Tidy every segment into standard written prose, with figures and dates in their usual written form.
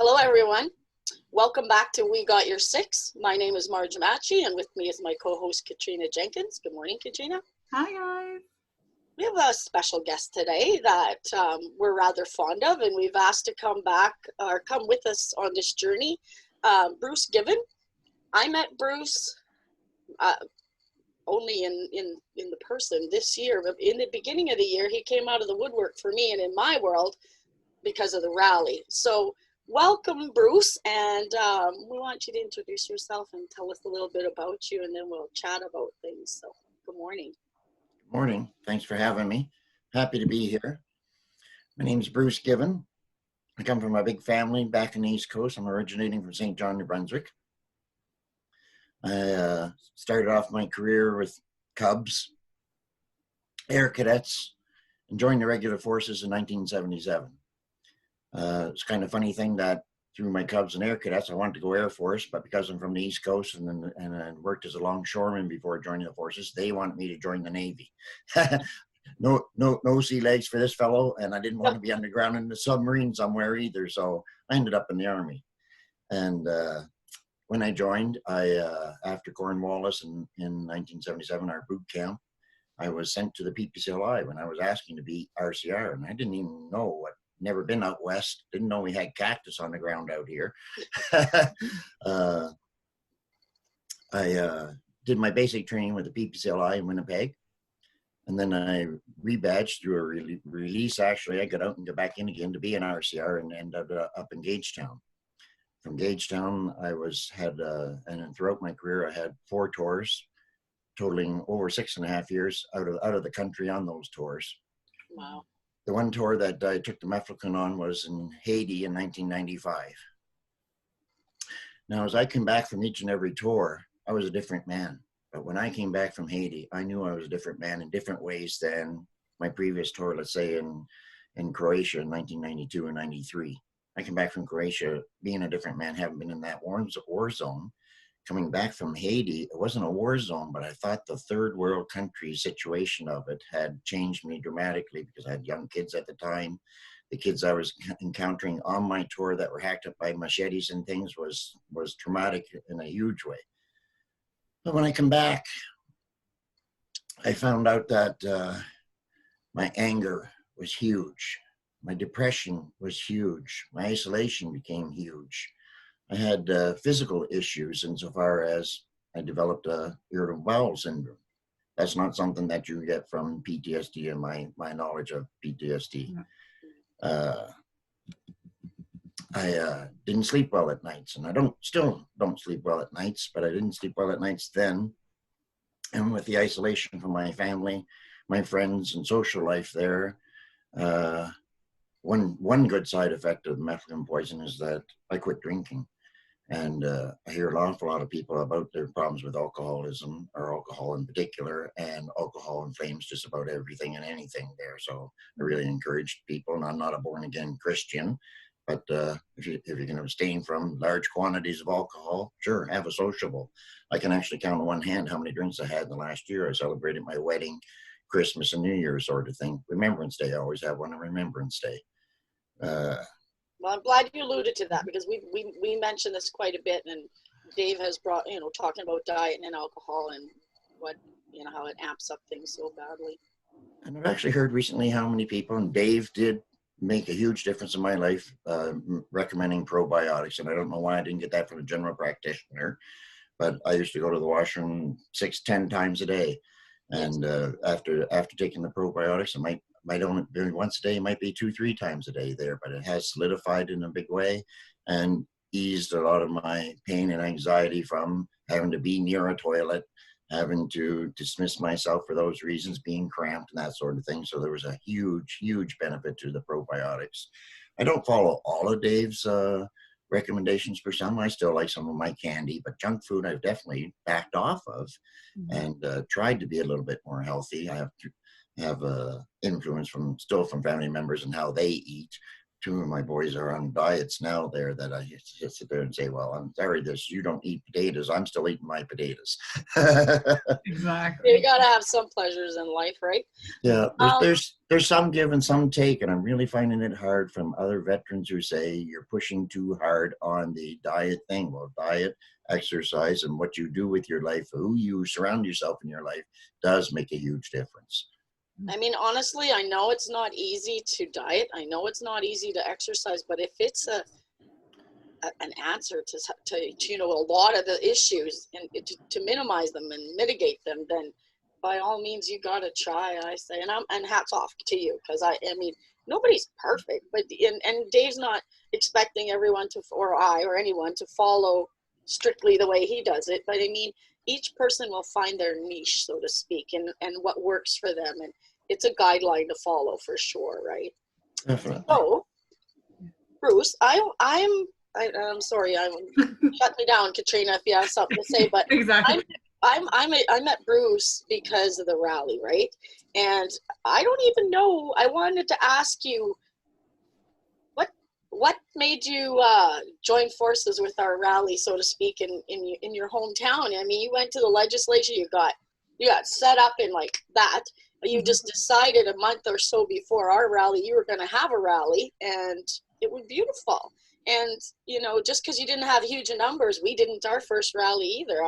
Hello, everyone. Welcome back to We Got Your Six. My name is Marj Matchee, and with me is my co-host, Kentrina Jenkins. Good morning, Kentrina. Hi, guys. We have a special guest today that we're rather fond of, and we've asked to come back or come with us on this journey. Bruce Given. I met Bruce only in the person this year, but in the beginning of the year, he came out of the woodwork for me and in my world because of the rally. So welcome, Bruce, and we want you to introduce yourself and tell us a little bit about you, and then we'll chat about things. So good morning. Good morning. Thanks for having me. Happy to be here. My name is Bruce Given. I come from a big family back in the East Coast. I'm originating from St. John, New Brunswick. I started off my career with Cubs, Air Cadets, and joined the Regular Forces in 1977. It's kind of funny thing that through my Cubs and Air Cadets, I wanted to go Air Force, but because I'm from the East Coast and worked as a longshoreman before joining the forces, they wanted me to join the Navy. No sea legs for this fellow, and I didn't want to be underground in the submarine somewhere either, so I ended up in the Army. And when I joined, after Cornwallis in 1977, our boot camp, I was sent to the PPCLI when I was asking to be RCR, and I didn't even know what. Never been out west, didn't know we had cactus on the ground out here. I did my basic training with the PPCLI in Winnipeg, and then I rebadged through a release. Actually, I got out and got back in again to be an RCR and ended up in Gagetown. From Gagetown, and throughout my career, I had 4 tours, totaling over 6.5 years out of the country on those tours. Wow. The one tour that I took the Mefloquin on was in Haiti in 1995. Now, as I came back from each and every tour, I was a different man. But when I came back from Haiti, I knew I was a different man in different ways than my previous tour, let's say in Croatia in 1992 and 93. I came back from Croatia being a different man, having been in that war zone. Coming back from Haiti, it wasn't a war zone, but I thought the third world country situation of it had changed me dramatically because I had young kids at the time. The kids I was encountering on my tour that were hacked up by machetes and things was traumatic in a huge way. But when I come back, I found out that my anger was huge. My depression was huge. My isolation became huge. I had physical issues insofar as I developed irritable bowel syndrome. That's not something that you get from PTSD and my knowledge of PTSD. I didn't sleep well at nights, and I still don't sleep well at nights, but I didn't sleep well at nights then. And with the isolation from my family, my friends, and social life there, one good side effect of the mefloquine poison is that I quit drinking. And I hear an awful lot of people about their problems with alcoholism, or alcohol in particular, and alcohol inflames just about everything and anything there. So I really encourage people, and I'm not a born-again Christian, but if you can abstain from large quantities of alcohol, sure, have a sociable. I can actually count on one hand how many drinks I had in the last year. I celebrated my wedding, Christmas, and New Year's sort of thing. Remembrance Day, I always have one on Remembrance Day. Well, I'm glad you alluded to that because we mentioned this quite a bit, and Dave has brought, talking about diet and alcohol and what, how it amps up things so badly. And I've actually heard recently how many people, and Dave did make a huge difference in my life, recommending probiotics. And I don't know why I didn't get that from a general practitioner, but I used to go to the washroom 6-10 times a day. And after taking the probiotics, I might only be once a day, it might be 2-3 times a day there, but it has solidified in a big way and eased a lot of my pain and anxiety from having to be near a toilet, having to dismiss myself for those reasons, being cramped and that sort of thing. So there was a huge, huge benefit to the probiotics. I don't follow all of Dave's recommendations for some. I still like some of my candy, but junk food I've definitely backed off of and tried to be a little bit more healthy. I have influence from family members and how they eat, two of my boys are on diets now there that I just sit there and say, well, I'm sorry, you don't eat potatoes. I'm still eating my potatoes. Exactly. You gotta have some pleasures in life, right? Yeah, there's some give and some take, and I'm really finding it hard from other veterans who say you're pushing too hard on the diet thing. Well, diet, exercise, and what you do with your life, who you surround yourself in your life, does make a huge difference. I mean, honestly, I know it's not easy to diet. I know it's not easy to exercise, but if it's an answer to a lot of the issues and to minimize them and mitigate them, then by all means you got to try, I say. And hats off to you, because I mean, nobody's perfect, but and Dave's not expecting everyone to, or I or anyone to follow strictly the way he does it, but I mean, each person will find their niche, so to speak, and what works for them, and it's a guideline to follow for sure, right? Definitely. So Bruce, I'm sorry, shut me down, Kentrina, if you have something to say, but Exactly. I met Bruce because of the rally, right? And I don't even know, I wanted to ask you, what made you join forces with our rally, so to speak, in your hometown? I mean, you went to the legislature, you got set up in like that. You just decided a month or so before our rally you were going to have a rally, and it was beautiful. And just because you didn't have huge numbers, we didn't our first rally either.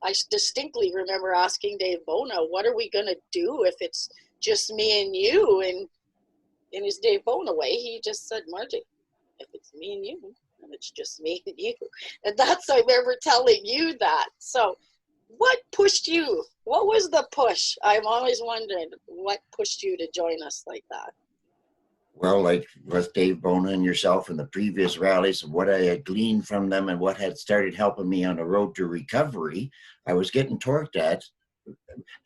I distinctly remember asking Dave Bona, what are we going to do if it's just me and you? And in his Dave Bona way, he just said, Margie, if it's me and you, then it's just me and you. And I remember telling you that. So what pushed you? What was the push? I'm always wondering what pushed you to join us like that. Well, like with Dave Bona and yourself in the previous rallies, what I had gleaned from them and what had started helping me on the road to recovery, I was getting torqued at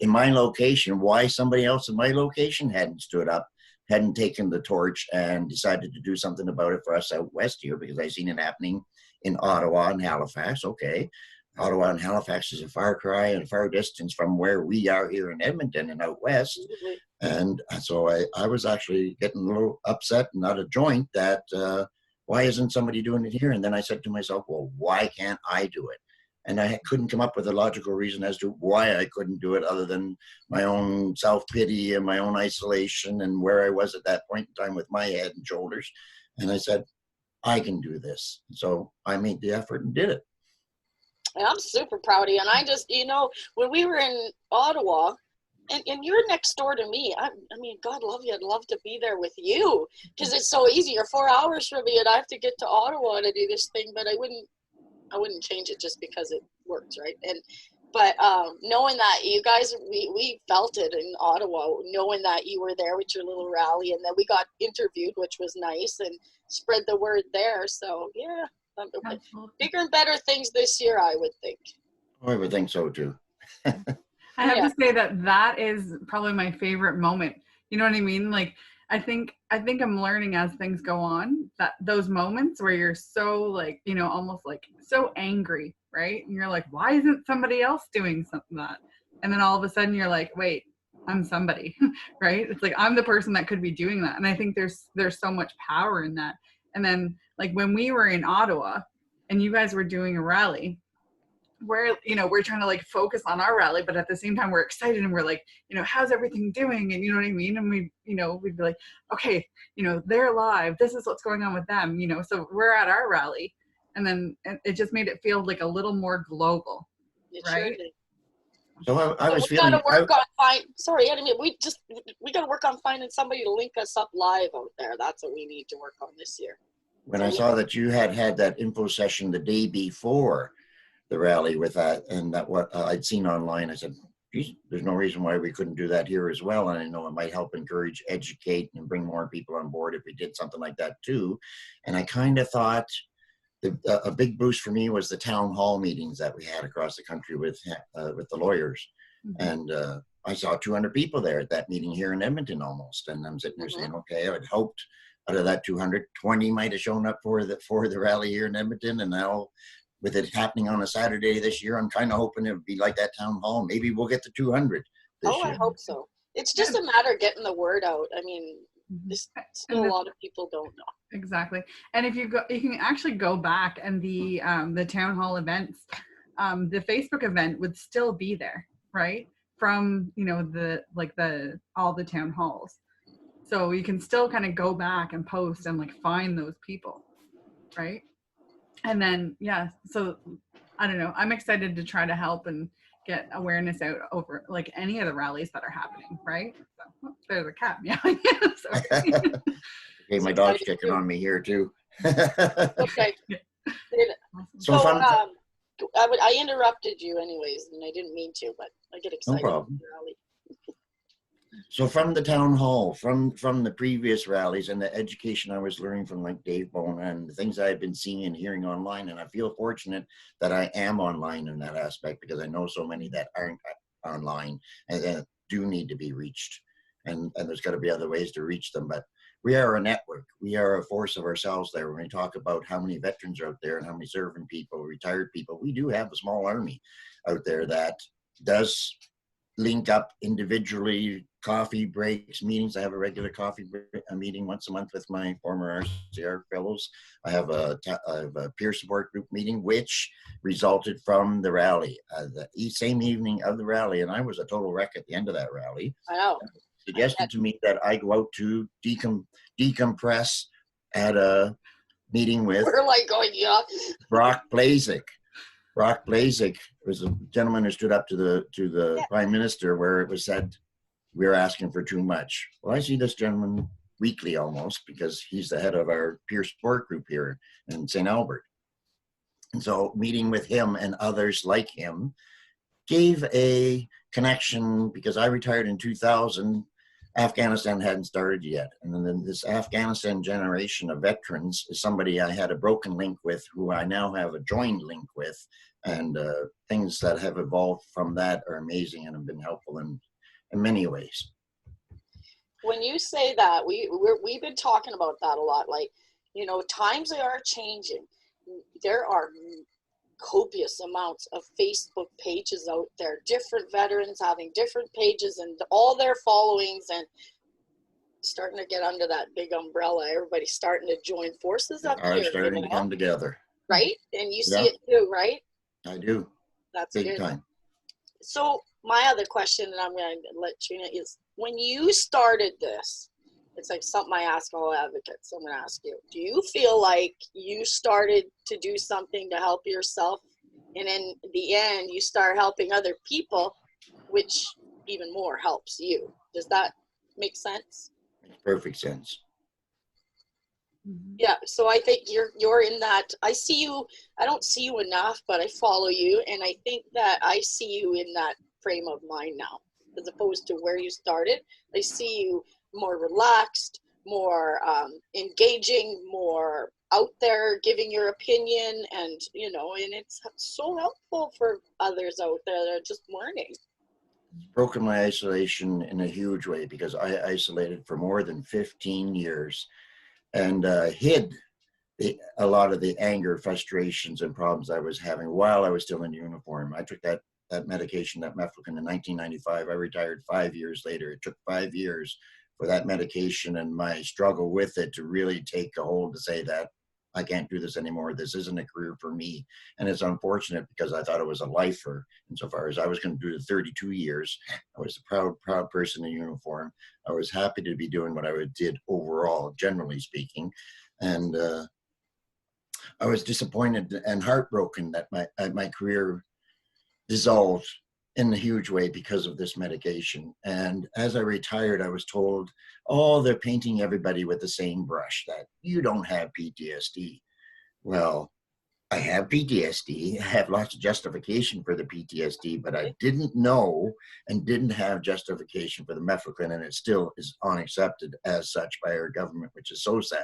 in my location, why somebody else in my location hadn't stood up, hadn't taken the torch and decided to do something about it for us out west here, because I seen it happening in Ottawa and Halifax. Okay, Ottawa and Halifax is a far cry and a far distance from where we are here in Edmonton and out west. And so I was actually getting a little upset and out of joint that why isn't somebody doing it here? And then I said to myself, well, why can't I do it? And I couldn't come up with a logical reason as to why I couldn't do it, other than my own self-pity and my own isolation and where I was at that point in time with my head and shoulders. And I said, I can do this. So I made the effort and did it. And I'm super proud of you. And I just, when we were in Ottawa, and you're next door to me, I mean, God love you. I'd love to be there with you, because it's so easy. You're 4 hours from me, and I have to get to Ottawa to do this thing, but I wouldn't change it just because it works, right? But knowing that you guys, we felt it in Ottawa, knowing that you were there with your little rally, and then we got interviewed, which was nice, and spread the word there. So yeah, bigger and better things this year, I would think. I would think so too. I have to say that is probably my favorite moment. You know what I mean? Like, I think I'm learning as things go on that those moments where you're so like, almost like so angry, right? And you're like, why isn't somebody else doing something that? And then all of a sudden you're like, wait, I'm somebody, right? It's like, I'm the person that could be doing that. And I think there's so much power in that. And then like when we were in Ottawa and you guys were doing a rally, we're trying to like focus on our rally, but at the same time we're excited and we're like, how's everything doing? And you know what I mean? And we'd be like, okay, they're alive. This is what's going on with them, so we're at our rally. And then it just made it feel like a little more global. Right? Sure. So I was feeling. Sorry, I mean, we got to work on finding somebody to link us up live out there. That's what we need to work on this year. When I saw that you had that info session the day before the rally with that, and that what I'd seen online, I said, geez, there's no reason why we couldn't do that here as well. And I know it might help encourage, educate, and bring more people on board if we did something like that too. And I kind of thought a big boost for me was the town hall meetings that we had across the country with the lawyers. And I saw 200 people there at that meeting here in Edmonton almost. And I'm sitting there saying, okay, I'd hoped out of that 200, 20 might have shown up for the rally here in Edmonton. And now with it happening on a Saturday this year, I'm kind of hoping it would be like that town hall. Maybe we'll get to 200 this year. I hope so. It's just a matter of getting the word out. I mean, This still a lot of people don't know. Exactly. And if you go, you can actually go back, and the town hall events, the Facebook event would still be there, right? From, you know, all the town halls. So you can still kind of go back and post and like find those people, right? And then, yeah, so I don't know. I'm excited to try to help and get awareness out over like any of the rallies that are happening, right? So, oh, there's a cat meowing. Sorry. Okay, my dog's kicking on me here too. Okay. So I interrupted you anyways, and I didn't mean to, but I get excited. No problem. So from the town hall, from the previous rallies and the education I was learning from like Dave Bona and the things I've been seeing and hearing online, and I feel fortunate that I am online in that aspect, because I know so many that aren't online and that do need to be reached, and there's got to be other ways to reach them. But we are a network. We are a force of ourselves there. When we talk about how many veterans are out there and how many serving people, retired people, we do have a small army out there that does link up individually, coffee breaks, meetings. I have a regular meeting once a month with my former RCR fellows. I have a peer support group meeting, which resulted from the rally, the same evening of the rally. And I was a total wreck at the end of that rally. I know. Suggested to me that I go out to decompress at a meeting with We're like going, yeah. Brock Blazik. Brock Blazik was a gentleman who stood up to the Prime Minister, where it was said we're asking for too much. Well, I see this gentleman weekly almost, because he's the head of our peer support group here in St. Albert. And so meeting with him and others like him gave a connection, because I retired in 2000. Afghanistan hadn't started yet. And then this Afghanistan generation of veterans is somebody I had a broken link with, who I now have a joined link with. And things that have evolved from that are amazing and have been helpful in many ways. When you say that, we've been talking about that a lot. Like, you know, times they are changing. There are copious amounts of Facebook pages out there, different veterans having different pages and all their followings, and starting to get under that big umbrella. Everybody's starting to join forces up here. Starting to come together. Right? And you see it too, right? I do. That's big good. Time. So my other question, and I'm going to let Trina, is when you started this, it's like something I ask all advocates. I'm going to ask you, do you feel like you started to do something to help yourself, and in the end you start helping other people, which even more helps you? Does that make sense? Makes perfect sense. Yeah, so I think you're in that. I see you. I don't see you enough, but I follow you, and I think that I see you in that frame of mind now, as opposed to where you started. I see you more relaxed, more engaging, more out there, giving your opinion, and you know, and it's so helpful for others out there that are just learning. It's broken my isolation in a huge way, because I isolated for more than 15 years. And hid a lot of the anger, frustrations, and problems I was having while I was still in uniform. I took that medication, that mefloquine, in 1995. I retired 5 years later. It took 5 years for that medication and my struggle with it to really take a hold, to say that I can't do this anymore. This isn't a career for me. And it's unfortunate, because I thought it was a lifer. Insofar as I was going to do the 32 years, I was a proud person in uniform. I was happy to be doing what I did overall, generally speaking. And I was disappointed and heartbroken that my career dissolved in a huge way because of this medication. And as I retired, I was told, oh, they're painting everybody with the same brush, that you don't have PTSD. Well, I have PTSD. I have lots of justification for the PTSD, but I didn't know and didn't have justification for the mefloquine, and it still is unaccepted as such by our government, which is so sad.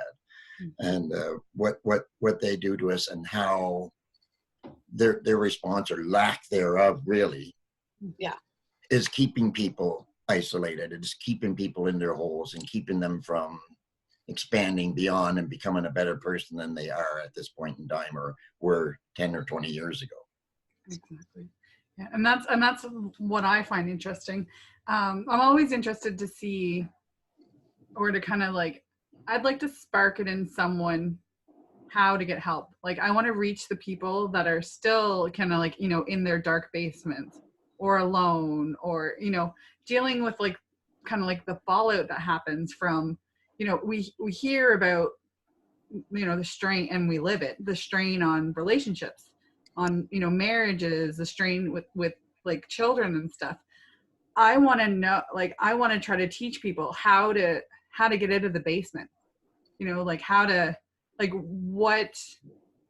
And what they do to us, and how their response, or lack thereof, really, is keeping people isolated. It's keeping people in their holes and keeping them from expanding beyond and becoming a better person than they are at this point in time, or were 10 or 20 years ago. Exactly. Yeah, and that's what I find interesting. I'm always interested to see or to kind of like, I'd like to spark it in someone how to get help. Like I want to reach the people that are still kind of like, you know, in their dark basement or alone, or, you know, dealing with like kind of like the fallout that happens from, you know, we hear about, you know, the strain, and we live it, the strain on relationships, on, you know, marriages, the strain with like children and stuff. I want to know, like, I want to try to teach people how to get out of the basement, you know, like how to, like what,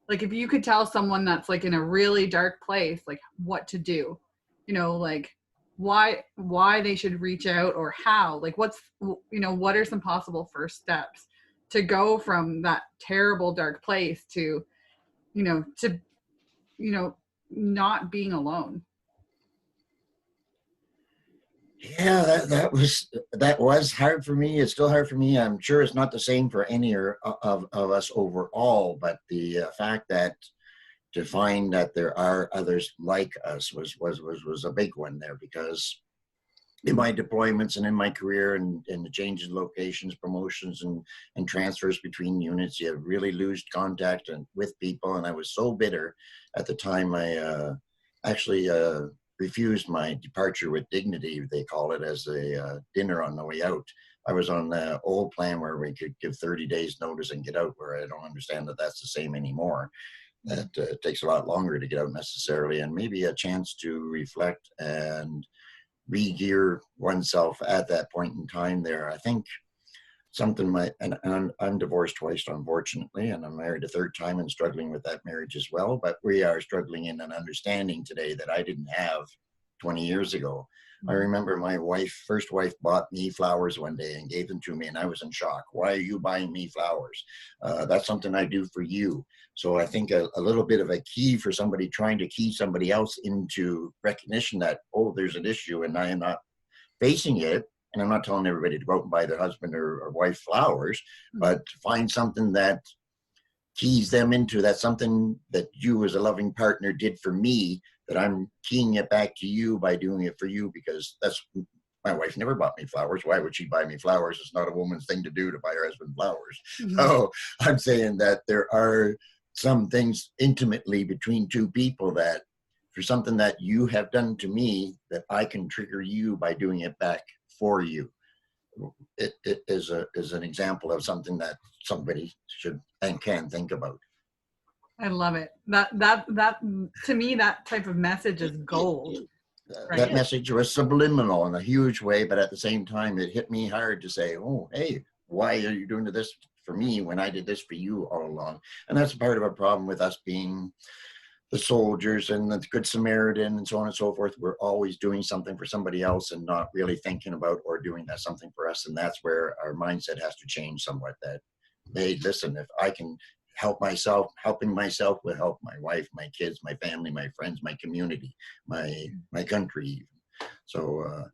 like if you could tell someone that's like in a really dark place, like what to do, you know, like why they should reach out, or how, like what's, you know, what are some possible first steps to go from that terrible dark place to, you know, not being alone. Yeah, that was hard for me. It's still hard for me. I'm sure it's not the same for any of us overall, but the fact that to find that there are others like us was a big one there, because in my deployments and in my career and the changes in locations, promotions and transfers between units, you really lose contact with people. And I was so bitter at the time. I actually refused my departure with dignity, they call it, as a dinner on the way out. I was on the old plan where we could give 30 days notice and get out, where I don't understand that that's the same anymore. That takes a lot longer to get out necessarily, and maybe a chance to reflect and re-gear oneself at that point in time there. I think something and I'm divorced twice, unfortunately, and I'm married a third time and struggling with that marriage as well. But we are struggling in an understanding today that I didn't have 20 years ago. I remember my first wife bought me flowers one day and gave them to me, and I was in shock. Why are you buying me flowers? That's something I do for you. So I think a little bit of a key for somebody trying to key somebody else into recognition that, oh, there's an issue and I am not facing it. And I'm not telling everybody to go out and buy their husband or wife flowers, but to find something that keys them into that, something that you as a loving partner did for me, that I'm keying it back to you by doing it for you, because that's, my wife never bought me flowers. Why would she buy me flowers? It's not a woman's thing to do, to buy her husband flowers. Mm-hmm. So I'm saying that there are some things intimately between two people that for something that you have done to me, that I can trigger you by doing it back for you. It is an example of something that somebody should and can think about. I love it. That to me, that type of message is gold. Right? That message was subliminal in a huge way, but at the same time, it hit me hard to say, oh, hey, why are you doing this for me when I did this for you all along? And that's part of a problem with us being the soldiers and the Good Samaritan and so on and so forth. We're always doing something for somebody else and not really thinking about or doing that something for us. And that's where our mindset has to change somewhat, that, hey, listen, if I can help myself, helping myself will help my wife, my kids, my family, my friends, my community, my country even. So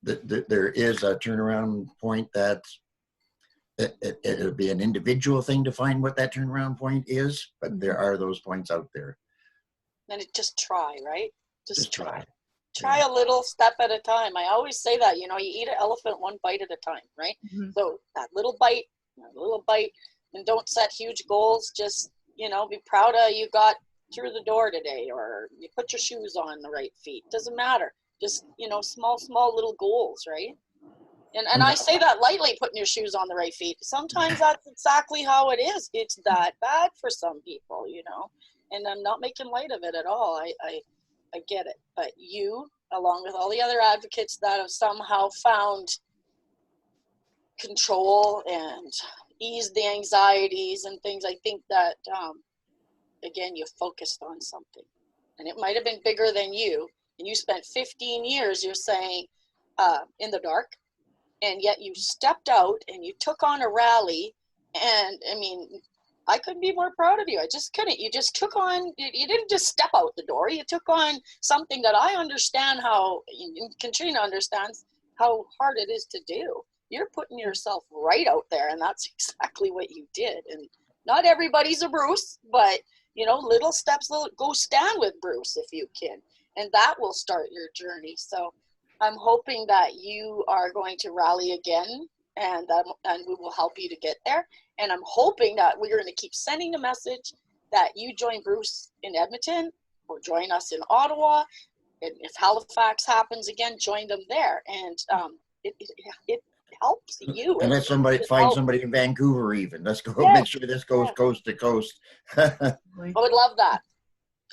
there is a turnaround point that it'll be an individual thing to find what that turnaround point is, but there are those points out there. And just try, right? Just try. Try a little step at a time. I always say that, you eat an elephant one bite at a time, right? Mm-hmm. So that little bite, and don't set huge goals. Just, be proud of you got through the door today, or you put your shoes on the right feet. Doesn't matter. Just, small little goals, right? And I say that lightly, putting your shoes on the right feet. Sometimes that's exactly how it is. It's that bad for some people, and I'm not making light of it at all. I get it. But you, along with all the other advocates that have somehow found control and eased the anxieties and things, I think that, again, you focused on something. And it might have been bigger than you. And you spent 15 years, you're saying, in the dark. And yet you stepped out and you took on a rally. And, I couldn't be more proud of you. I just couldn't. You just took on, you didn't just step out the door. You took on something that I understand how, and Kentrina understands how hard it is to do. You're putting yourself right out there, and that's exactly what you did. And not everybody's a Bruce, but, little steps, go stand with Bruce if you can. And that will start your journey. So I'm hoping that you are going to rally again and we will help you to get there. And I'm hoping that we're going to keep sending the message that you join Bruce in Edmonton or join us in Ottawa. And if Halifax happens again, join them there. And it helps you. And let somebody find somebody in Vancouver even. Let's go make sure this goes coast to coast. I would love that.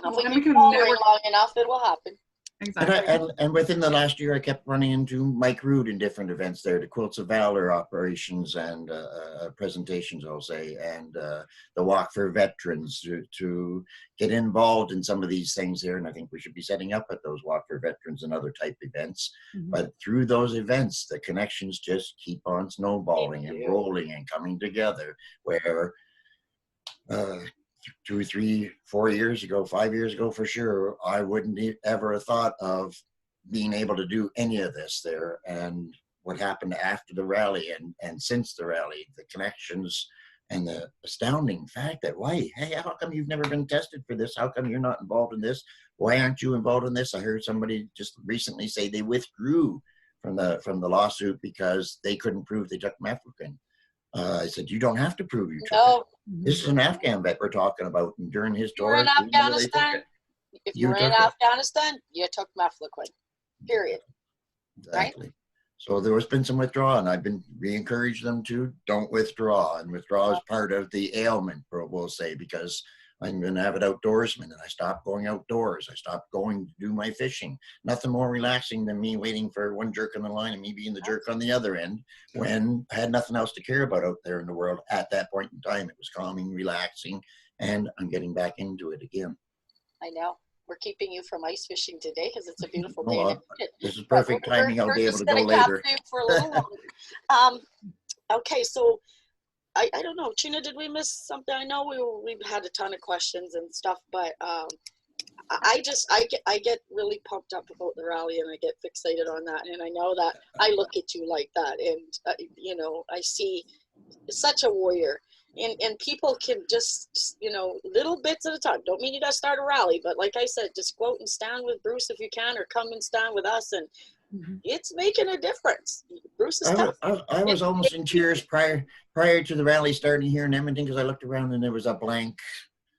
If we can network long enough, it will happen. Exactly. And within the last year, I kept running into Mike Rood in different events there, the Quilts of Valor operations and presentations, I'll say, and the Walk for Veterans to get involved in some of these things there. And I think we should be setting up at those Walk for Veterans and other type events. Mm-hmm. But through those events, the connections just keep on snowballing and rolling and coming together, where 2, 3, 4 years ago, 5 years ago for sure, I wouldn't ever have thought of being able to do any of this there. And what happened after the rally and since the rally, the connections and the astounding fact that, hey, how come you've never been tested for this? How come you're not involved in this? Why aren't you involved in this? I heard somebody just recently say they withdrew from the lawsuit because they couldn't prove they took mefloquine. I said, you don't have to prove you took it. This is an Afghan vet we're talking about. And during his tour, if you were in Afghanistan, you took mefloquine, period. Exactly. Right? So there has been some withdrawal, and I've been re-encouraging them to don't withdraw. And withdraw is part of the ailment, we'll say, because I'm an avid outdoorsman, and I stopped going outdoors. I stopped going to do my fishing. Nothing more relaxing than me waiting for one jerk on the line and me being the jerk on the other end when I had nothing else to care about out there in the world at that point in time. It was calming, relaxing, and I'm getting back into it again. I know. We're keeping you from ice fishing today because it's a beautiful day. This is perfect timing. I'll be able to go later. For a little longer. Okay, so I don't know, Trina, did we miss something? I know we've had a ton of questions and stuff, but I get really pumped up about the rally and I get fixated on that. And I know that I look at you like that, and I see such a warrior. And people can just, little bits at a time. Don't mean you got to start a rally, but like I said, just go out and stand with Bruce if you can, or come and stand with us, and it's making a difference. Bruce is tough. I was almost in tears prior to the rally starting here in Edmonton, because I looked around and there was a blank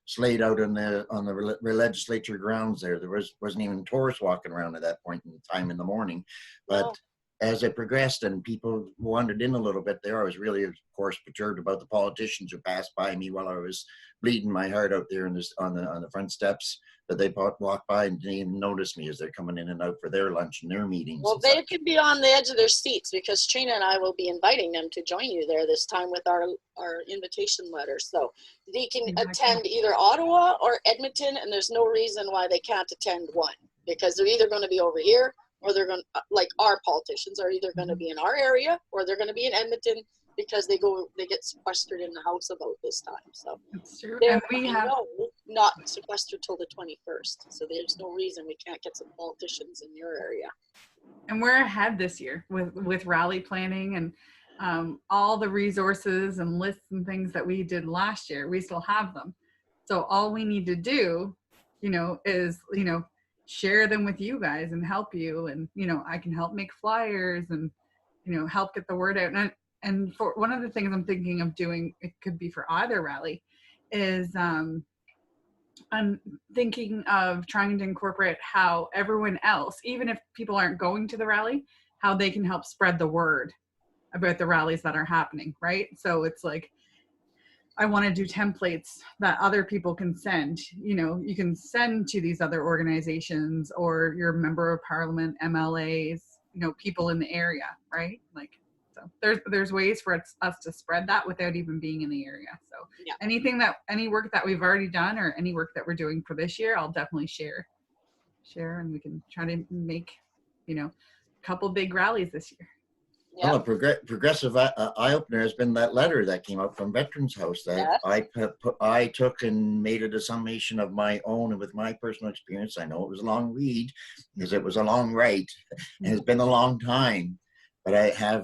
slate out on the legislature grounds there. There wasn't even tourists walking around at that point in time in the morning. But as it progressed and people wandered in a little bit there, I was really, of course, perturbed about the politicians who passed by me while I was bleeding my heart out there on the front steps, that they walked by and didn't even notice me as they're coming in and out for their lunch and their meetings. Well, they could be on the edge of their seats, because Trina and I will be inviting them to join you there this time with our invitation letter. So they can attend either Ottawa or Edmonton, and there's no reason why they can't attend one, because they're either going to be over here, or they're going to, like our politicians are either going to be in our area, or they're going to be in Edmonton, because they get sequestered in the house about this time. So that's true. And we have not sequestered till the 21st. So there's no reason we can't get some politicians in your area. And we're ahead this year with rally planning and all the resources and lists and things that we did last year. We still have them. So all we need to do, is, share them with you guys and help you. And, I can help make flyers and, help get the word out. And for one of the things I'm thinking of doing, it could be for either rally, is I'm thinking of trying to incorporate how everyone else, even if people aren't going to the rally, how they can help spread the word about the rallies that are happening, right? So it's like, I want to do templates that other people can send. You can send to these other organizations or your member of parliament, MLAs, people in the area, right? So there's ways for us to spread that without even being in the area. So any work that we've already done or any work that we're doing for this year, I'll definitely share, and we can try to make, a couple big rallies this year. Yeah. Well, a progressive eye-opener has been that letter that came out from Veterans House that I took and made it a summation of my own and with my personal experience. I know it was a long read because it was a long write, and it's been a long time, but I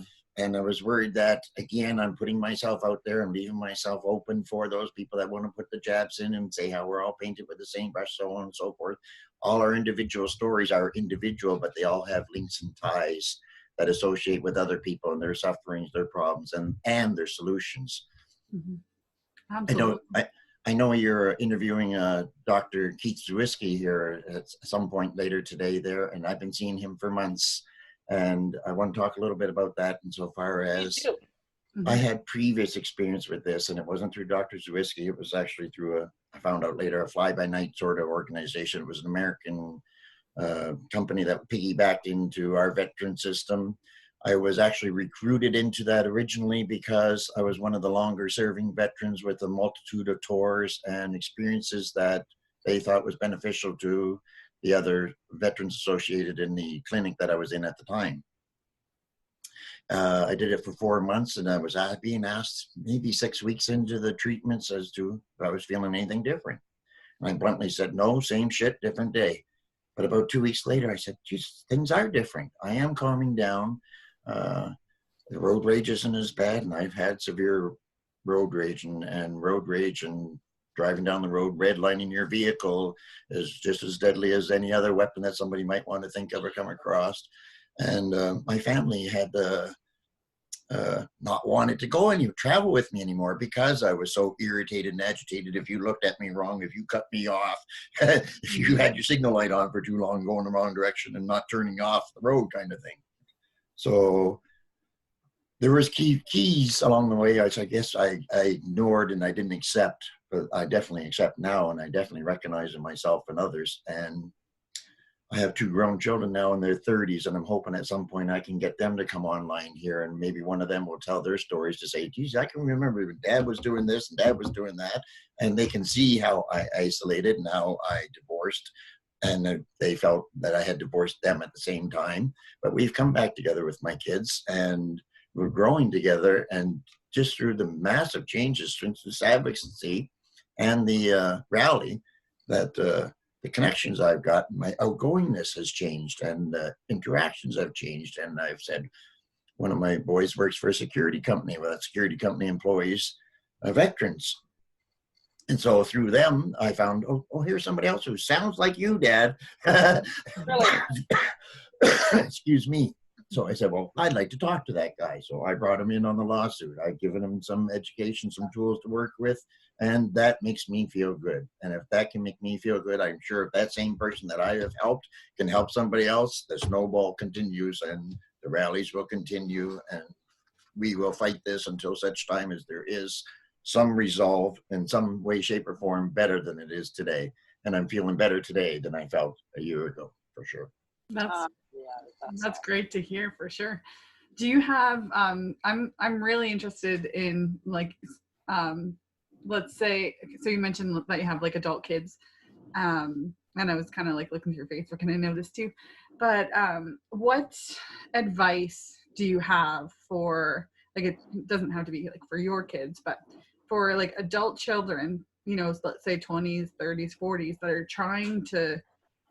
was worried that, again, I'm putting myself out there and leaving myself open for those people that want to put the jabs in and say how we're all painted with the same brush, so on and so forth. All our individual stories are individual, but they all have links and ties that associate with other people and their sufferings, their problems, and their solutions. Mm-hmm. I know, Absolutely. I know you're interviewing Dr. Keith Zawiski here at some point later today there, and I've been seeing him for months. And I want to talk a little bit about that insofar as I had previous experience with this, and it wasn't through Dr. Zawiski. It was actually through I found out later, a fly-by-night sort of organization. It was an American company that piggybacked into our veteran system. I was actually recruited into that originally because I was one of the longer serving veterans with a multitude of tours and experiences that they thought was beneficial to the other veterans associated in the clinic that I was in at the time. I did it for 4 months, and I was being asked maybe 6 weeks into the treatments as to if I was feeling anything different. And I bluntly said, no, same shit, different day. But about 2 weeks later, I said, geez, things are different. I am calming down. The road rage isn't as bad, and I've had severe road rage, and driving down the road, redlining your vehicle is just as deadly as any other weapon that somebody might want to think of or come across. And my family had not wanted to travel with me anymore because I was so irritated and agitated. If you looked at me wrong, if you cut me off, if you had your signal light on for too long, going the wrong direction and not turning off the road kind of thing. So there was keys along the way. I guess I ignored and I didn't accept, but I definitely accept now, and I definitely recognize in myself and others. And I have 2 grown children now in their 30s, and I'm hoping at some point I can get them to come online here, and maybe one of them will tell their stories to say, geez, I can remember when Dad was doing this and Dad was doing that, and they can see how I isolated and how I divorced, and they felt that I had divorced them at the same time. But we've come back together with my kids, and we're growing together, and just through the massive changes since this advocacy and the rally, that the connections I've got, my outgoingness has changed, and interactions have changed. And I've said, one of my boys works for a security company. Well, that security company employs veterans. And so through them, I found, oh, here's somebody else who sounds like you, Dad. Really? Excuse me. So I said, well, I'd like to talk to that guy. So I brought him in on the lawsuit. I've given him some education, some tools to work with, and that makes me feel good. And if that can make me feel good, I'm sure if that same person that I have helped can help somebody else, the snowball continues, and the rallies will continue, and we will fight this until such time as there is some resolve in some way, shape, or form better than it is today. And I'm feeling better today than I felt a year ago, for sure. That's great to hear, for sure. Do you have I'm really interested in, like, let's say, so you mentioned that you have like adult kids, and I was kind of like looking through your Facebook and I noticed too, but what advice do you have for, like, it doesn't have to be like for your kids, but for like adult children, you know, let's say 20s, 30s, 40s, that are trying to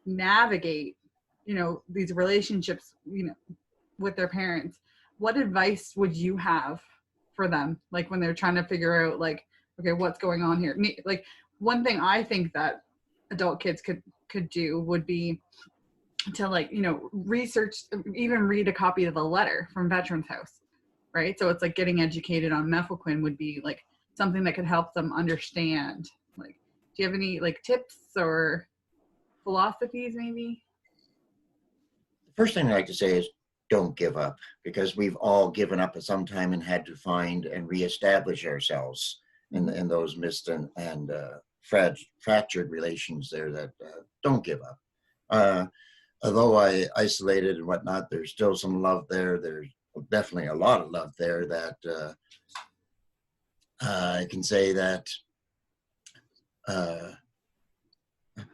navigate, you know, these relationships, you know, with their parents? What advice would you have for them, like when they're trying to figure out, like, okay, what's going on here? Like, one thing I think that adult kids could do would be to, like, you know, research, even read a copy of the letter from Veterans House, right? So it's like getting educated on methylquin would be like something that could help them understand. Like, do you have any like tips or philosophies maybe? The first thing I like to say is don't give up, because we've all given up at some time and had to find and reestablish ourselves in those missed and fractured relations there. That don't give up. Although I isolated and whatnot, there's still some love there. There's definitely a lot of love there that I can say that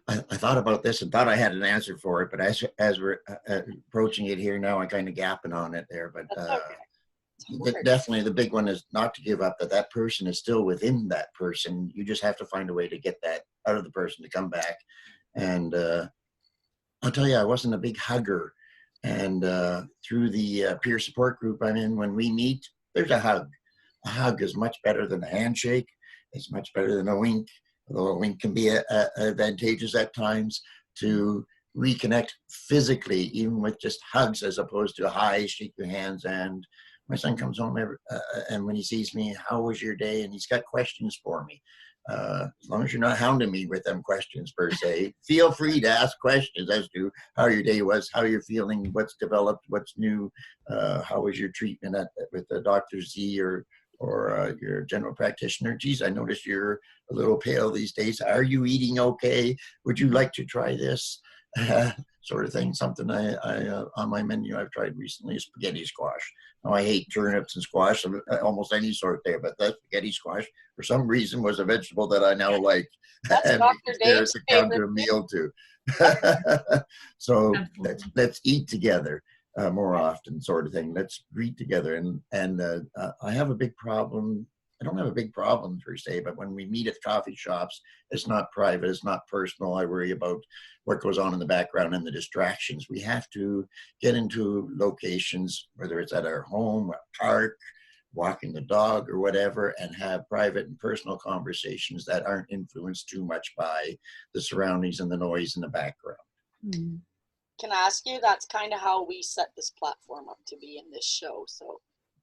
I thought about this and thought I had an answer for it, but as we're approaching it here now, I'm kind of gapping on it there. But definitely the big one is not to give up, that person is still within that person. You just have to find a way to get that out of the person to come back. And I'll tell you, I wasn't a big hugger. And through the peer support group I'm in, when we meet, there's a hug. A hug is much better than a handshake. It's much better than a wink, although a wink can be advantageous at times, to reconnect physically, even with just hugs as opposed to hi, shake your hands. And my son comes home and when he sees me, how was your day? And he's got questions for me. As long as you're not hounding me with them questions per se, feel free to ask questions as to how your day was, how you're feeling, what's developed, what's new, how was your treatment with the Dr. Z or your general practitioner. Geez, I noticed you're a little pale these days. Are you eating okay? Would you like to try this? Sort of thing. Something I on my menu I've tried recently is spaghetti squash. Now, I hate turnips and squash, almost any sort there, but that spaghetti squash, for some reason, was a vegetable that I now like. That's And Dr. Dave's to favorite counter a meal too. So let's eat together more often, sort of thing. Let's greet together. And I have a big problem. I don't have a big problem per se, but when we meet at coffee shops, it's not private, it's not personal. I worry about what goes on in the background and the distractions. We have to get into locations, whether it's at our home, a park, walking the dog or whatever, and have private and personal conversations that aren't influenced too much by the surroundings and the noise in the background. Mm. Can I ask you, that's kind of how we set this platform up to be in this show. So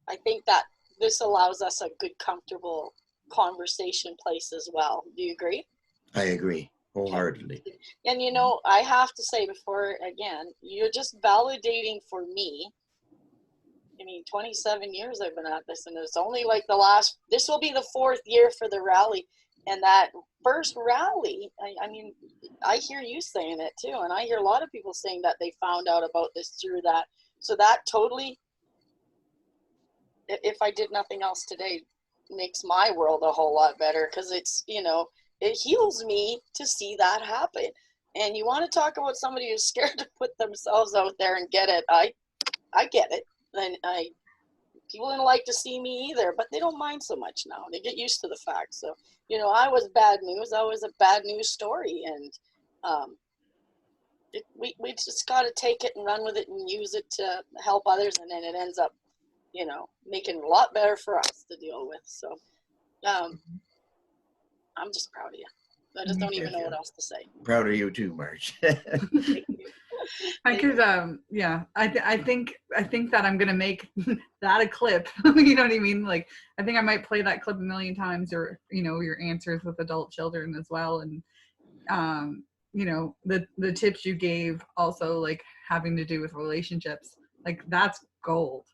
I think that this allows us a good, comfortable conversation place as well. Do you agree? I agree wholeheartedly. And you know, I have to say before, again, you're just validating for me. I mean, 27 years I've been at this, and it's only like this will be the 4th year for the rally. And that first rally, I mean, I hear you saying it too. And I hear a lot of people saying that they found out about this through that. So that totally, if I did nothing else today, makes my world a whole lot better, because it's, you know, it heals me to see that happen. And you want to talk about somebody who's scared to put themselves out there and get it. I get it. And people didn't like to see me either, but they don't mind so much now. They get used to the fact. So, you know, I was bad news. I was a bad news story. And we just got to take it and run with it and use it to help others. And then it ends up, you know, making it a lot better for us to deal with. So I'm just proud of you. I just don't even know what else to say. Proud of you too, Marj. Thank you. I could, yeah. I think that I'm gonna make that a clip. You know what I mean? Like, I think I might play that clip a million times, or you know, your answers with adult children as well, and you know, the tips you gave also, like having to do with relationships, like that's gold.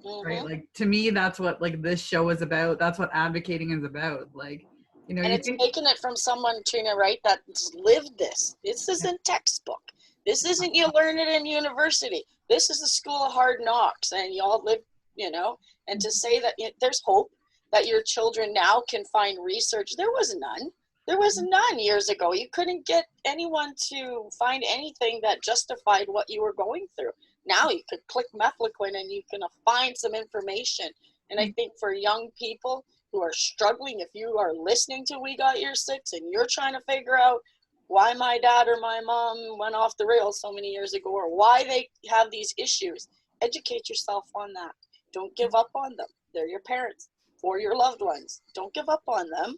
Mm-hmm. Right? Like, to me, that's what like this show is about. That's what advocating is about. Like, you know, and it's taking it from someone, Trina, right, that's lived this. This isn't textbook. This isn't you learn it in university. This is the school of hard knocks, and y'all live, you know. And to say that there's hope that your children now can find research. There was none. There was none years ago. You couldn't get anyone to find anything that justified what you were going through. Now you could click Methlequin and you can find some information. And I think for young people who are struggling, if you are listening to We Got Your Six and you're trying to figure out why my dad or my mom went off the rails so many years ago, or why they have these issues, educate yourself on that. Don't give up on them. They're your parents or your loved ones. Don't give up on them.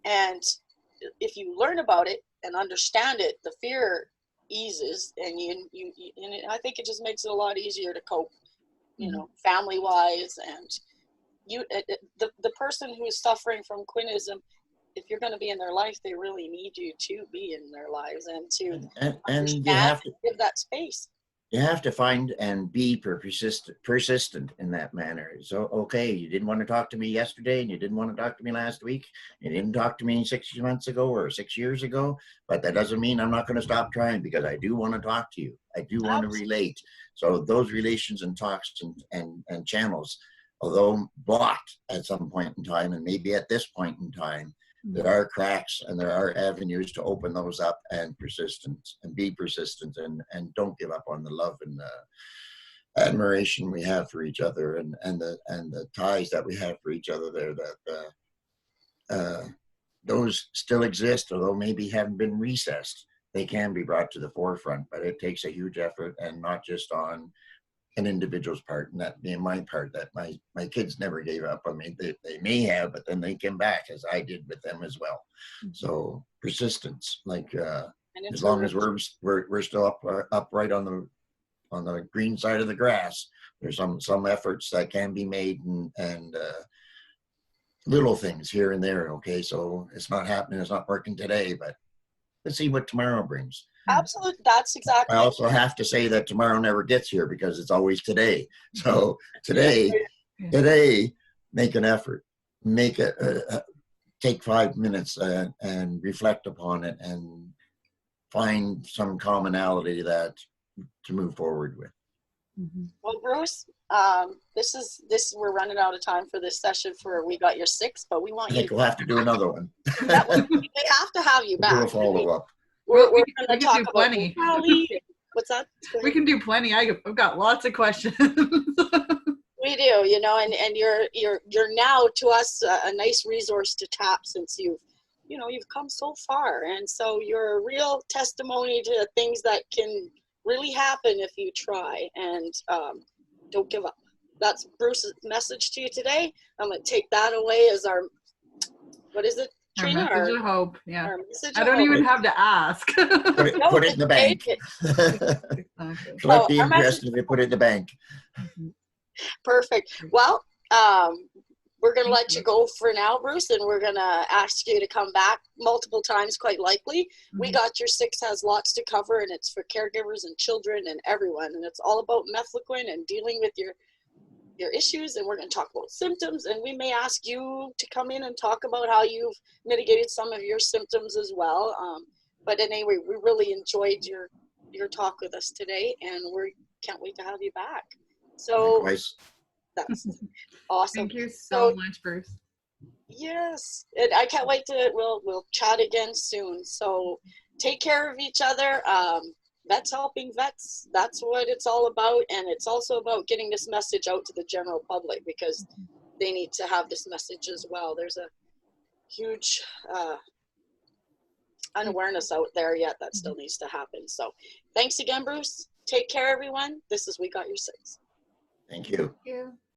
And if you learn about it and understand it, the fear eases, and and I think it just makes it a lot easier to cope, you know, family wise. And the person who is suffering from quinism, if you're going to be in their life, they really need you to be in their lives and to you have to give that space. You have to find and be persistent in that manner. So, okay, you didn't want to talk to me yesterday, and you didn't want to talk to me last week. You didn't talk to me 6 months ago or 6 years ago, but that doesn't mean I'm not going to stop trying, because I do want to talk to you. I do want to relate. So those relations and talks and channels, although blocked at some point in time, and maybe at this point in time, there are cracks and there are avenues to open those up, and be persistent and don't give up on the love and the admiration we have for each other, and the ties that we have for each other there, that those still exist, although maybe haven't been recessed. They can be brought to the forefront, but it takes a huge effort, and not just on an individual's part, and that being my part, that my kids never gave up on me. They may have, but then they came back, as I did with them as well. So persistence, like And it's As long as we're still up right on the green side of the grass, there's some efforts that can be made, and little things here and there. Okay, so it's not happening, it's not working today, but let's see what tomorrow brings. absolutely, that's exactly. I also have to say that tomorrow never gets here because it's always today. So today, make an effort, make take 5 minutes and reflect upon it and find some commonality to move forward with. Well, Bruce, we're running out of time for this session for We Got Your Six, but we want I think you. we'll have to do another one. We have to have you back. Do a follow-up. We're we going can to talk do about plenty. what's that? We can do plenty. I've got lots of questions. We do, and you're now to us a nice resource to tap, since you've come so far, and so you're a real testimony to things that can really happen if you try, and don't give up. That's Bruce's message to you today. I'm going to take that away as our, what is it, Trina? Our message of hope. Yeah. Our message I of don't hope. even have to ask. Put it in the bank. Exactly. Collect the interest and they put it in the bank. Perfect. Well, we're going to let you go for now, Bruce, and we're going to ask you to come back multiple times, quite likely. We Got Your Six has lots to cover, and it's for caregivers and children and everyone, and it's all about methylquin and dealing with your issues, and we're going to talk about symptoms, and we may ask you to come in and talk about how you've mitigated some of your symptoms as well. But anyway, we really enjoyed your talk with us today, and we can't wait to have you back. So Likewise. that's awesome. Thank you so much, Bruce. Yes, and I can't wait to we'll chat again soon. So take care of each other. Vets helping vets, that's what it's all about, and it's also about getting this message out to the general public, because they need to have this message as well. There's a huge unawareness out there yet that still needs to happen. So thanks again, Bruce. Take care, everyone. This is We Got Your Six. Thank you. Thank you.